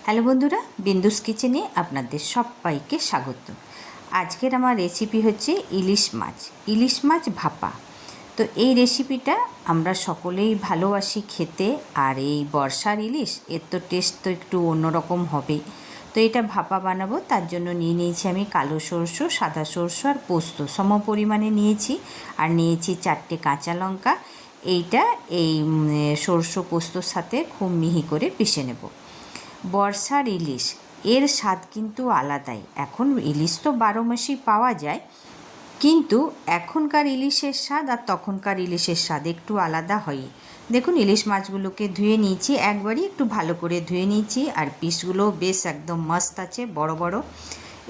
Hello বন্ধুরা, বিন্দুস কিচেনে আপনাদের সবাইকে স্বাগত। আজকের আমার রেসিপি হচ্ছে ইলিশ মাছ ভাপা। তো এই রেসিপিটা আমরা সকলেই ভালোবাসি খেতে, আর এই বর্ষার ইলিশ এর তো টেস্ট তো একটু অন্যরকম হবেই। তো এটা ভাপা বানাবো, তার জন্য নিয়ে নিয়েছি আমি কালো সরষে, সাদা সরষে আর পোস্ত সম পরিমাণে নিয়েছি, আর নিয়েছি 4টে কাঁচা লঙ্কা। এইটা এই সরষে পোস্তর সাথে খুব মিহি করে পিষে নেব। বর্ষার ইলিশ এর স্বাদ কিন্তু আলাদাই। এখন ইলিশ তো 12 মাসই পাওয়া যায়, কিন্তু এখনকার ইলিশের স্বাদ আর তখনকার ইলিশের স্বাদ একটু আলাদা হয়। দেখুন, ইলিশ মাছগুলোকে ধুয়ে নিয়েছি, একবারই একটু ভালো করে ধুয়ে নিয়েছি, আর পিসগুলোও বেশ একদম মস্ত আছে, বড় বড়।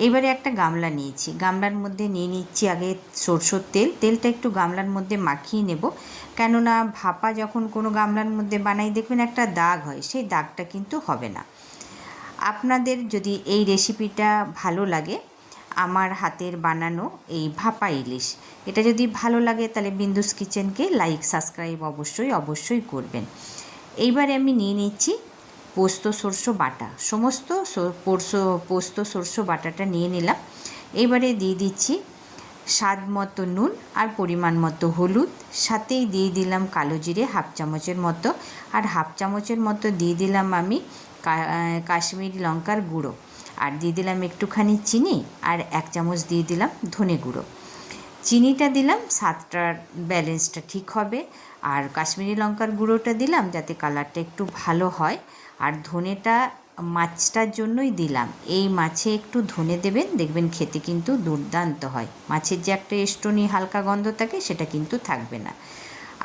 এবারে একটা গামলা নিয়েছি, গামলার মধ্যে নিয়ে নিচ্ছি আগে সরষের তেলটা একটু গামলার মধ্যে মাখিয়ে নেব, কেননা ভাপা যখন কোনো গামলার মধ্যে বানাই দেখবেন একটা দাগ হয়, সেই দাগটা কিন্তু হবে না। আপনাদের যদি এই রেসিপিটা ভালো লাগে, আমার হাতের বানানো এই ভাপা ইলিশ, এটা যদি ভালো লাগে তাহলে বিন্দুস কিচেনকে লাইক সাবস্ক্রাইব অবশ্যই করবেন। এইবারে আমি নিয়ে নিচ্ছি পোস্ত সরষে বাটা, সমস্ত পোস্ত সরষে বাটাটা নিয়ে নিলাম। এইবারে দিয়ে দিচ্ছি স্বাদ মতো নুন আর পরিমাণ মতো হলুদ, সাথেই দিয়ে দিলাম কালো জিরে হাফ চামচের মতো, আর হাফ চামচের মতো দিয়ে দিলাম আমি কাশ্মীরি লঙ্কার গুঁড়ো, আর দিয়ে দিলাম একটুখানি চিনি, আর 1 চামচ দিয়ে দিলাম ধনে গুঁড়ো। চিনিটা দিলাম স্বাদটার ব্যালেন্সটা ঠিক হবে, আর কাশ্মীরি লঙ্কার গুঁড়োটা দিলাম যাতে কালারটা একটু ভালো হয়, আর ধনেটা মাছটার জন্যই দিলাম। এই মাছে একটু ধনে দেবেন, দেখবেন খেতে কিন্তু দুর্দান্ত হয়। মাছের যে একটা এস্টোনি হালকা গন্ধ থাকে সেটা কিন্তু থাকবে না।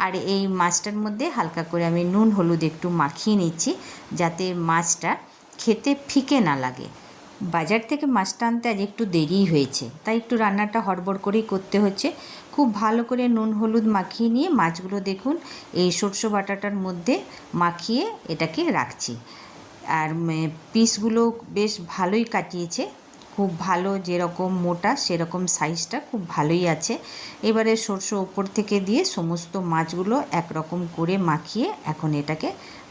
আর এই মাছটার মধ্যে হালকা করে আমি নুন হলুদ একটু মাখিয়ে নিচ্ছি, যাতে মাছটা খেতে ফিকে না লাগে। বাজার থেকে মাছটা আনতে আজ একটু দেরিই হয়েছে, তাই একটু রান্নাটা হড়বড় করেই করতে হচ্ছে। খুব ভালো করে নুন হলুদ মাখিয়ে নিয়ে মাছগুলো দেখুন এই সরষে বাটাটার মধ্যে মাখিয়ে এটাকে রাখছি। আর পিসগুলো বেশ ভালোই কাটিয়েছে, খুব ভালো, যেরকম মোটা সেরকম সাইজটা খুব ভালোই আছে। এবারে সরষে ওপর থেকে দিয়ে সমস্ত মাছগুলো একরকম করে মাখিয়ে এখন এটাকে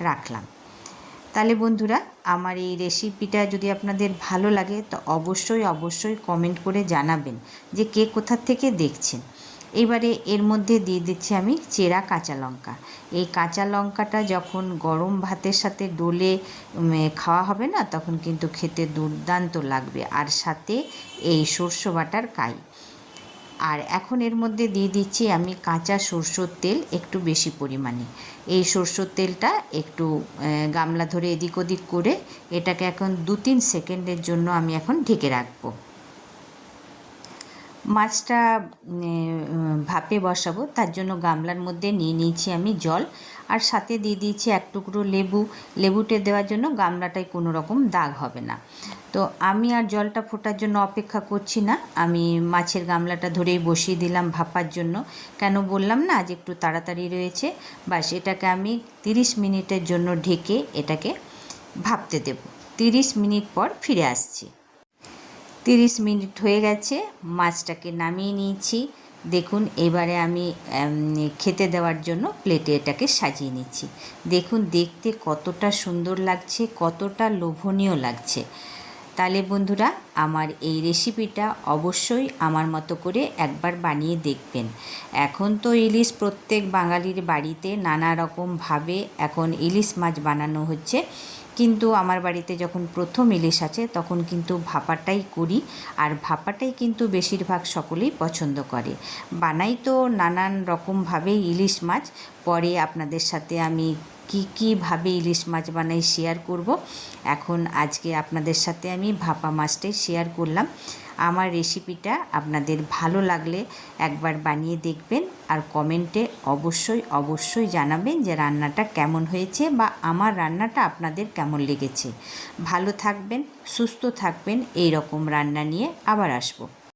রাখলাম। তাহলে বন্ধুরা, আমার এই রেসিপিটা যদি আপনাদের ভালো লাগে তো অবশ্যই কমেন্ট করে জানাবেন যে কে কোথা থেকে দেখছেন। এবারে এর মধ্যে দিয়ে দিচ্ছি আমি চেরা কাঁচা লঙ্কা। এই কাঁচা লঙ্কাটা যখন গরম ভাতের সাথে ডলে খাওয়া হবে না, তখন কিন্তু খেতে দুর্দান্ত লাগবে, আর সাথে এই সরষে বাটার কাই। আর এখন এর মধ্যে দিয়ে দিচ্ছি আমি কাঁচা সরষের তেল একটু বেশি পরিমাণে। এই সরষের তেলটা একটু গামলা ধরে এদিক ওদিক করে এটাকে এখন 2-3 সেকেন্ডের জন্য আমি এখন ঢেকে রাখবো। মাছটা ভাপে বসাবো, তার জন্য গামলার মধ্যে নিয়ে নিয়েছি আমি জল, আর সাথে দিয়ে দিয়েছি 1 টুকরো লেবুটে দেওয়ার জন্য গামলাটায় কোনো রকম দাগ হবে না। তো আমি আর জলটা ফোটার জন্য অপেক্ষা করছি না, আমি মাছের গামলাটা ধরেই বসিয়ে দিলাম ভাপার জন্য। কেন বললাম না, আজ একটু তাড়াতাড়ি রয়েছে। বাস, এটাকে আমি 30 মিনিটের জন্য ঢেকে এটাকে ভাপতে দেব। 30 মিনিট পর ফিরে আসছি। 30 মিনিট হয়ে গেছে, মাছটাকে নামিয়ে নিয়েছি। দেখুন, এবারে আমি খেতে দেওয়ার জন্য প্লেটে এটাকে সাজিয়ে নিচ্ছি। দেখুন দেখতে কতটা সুন্দর লাগছে, কতটা লোভনীয় লাগছে। তাহলে বন্ধুরা, আমার এই রেসিপিটা অবশ্যই আমার মতো করে একবার বানিয়ে দেখবেন। এখন তো ইলিশ প্রত্যেক বাঙালির বাড়িতে নানা রকমভাবে এখন ইলিশ মাছ বানানো হচ্ছে, কিন্তু আমার বাড়িতে যখন প্রথম ইলিশ আছে তখন কিন্তু ভাপাটাই করি, আর ভাপাটাই কিন্তু বেশিরভাগ সকলেই পছন্দ করে। বানাই তো নানান রকমভাবে ইলিশ মাছ, পরে আপনাদের সাথে আমি কীভাবে ইলিশ মাছ বানাই শেয়ার করব। এখন আজকে আপনাদের সাথে আমি ভাপা মাছটাই শেয়ার করলাম। আমার রেসিপিটা আপনাদের ভালো লাগলে একবার বানিয়ে দেখবেন, আর কমেন্টে অবশ্যই জানাবেন যে রান্নাটা কেমন হয়েছে, বা আমার রান্নাটা আপনাদের কেমন লেগেছে। ভালো থাকবেন, সুস্থ থাকবেন, এই রকম রান্না নিয়ে আবার আসবো।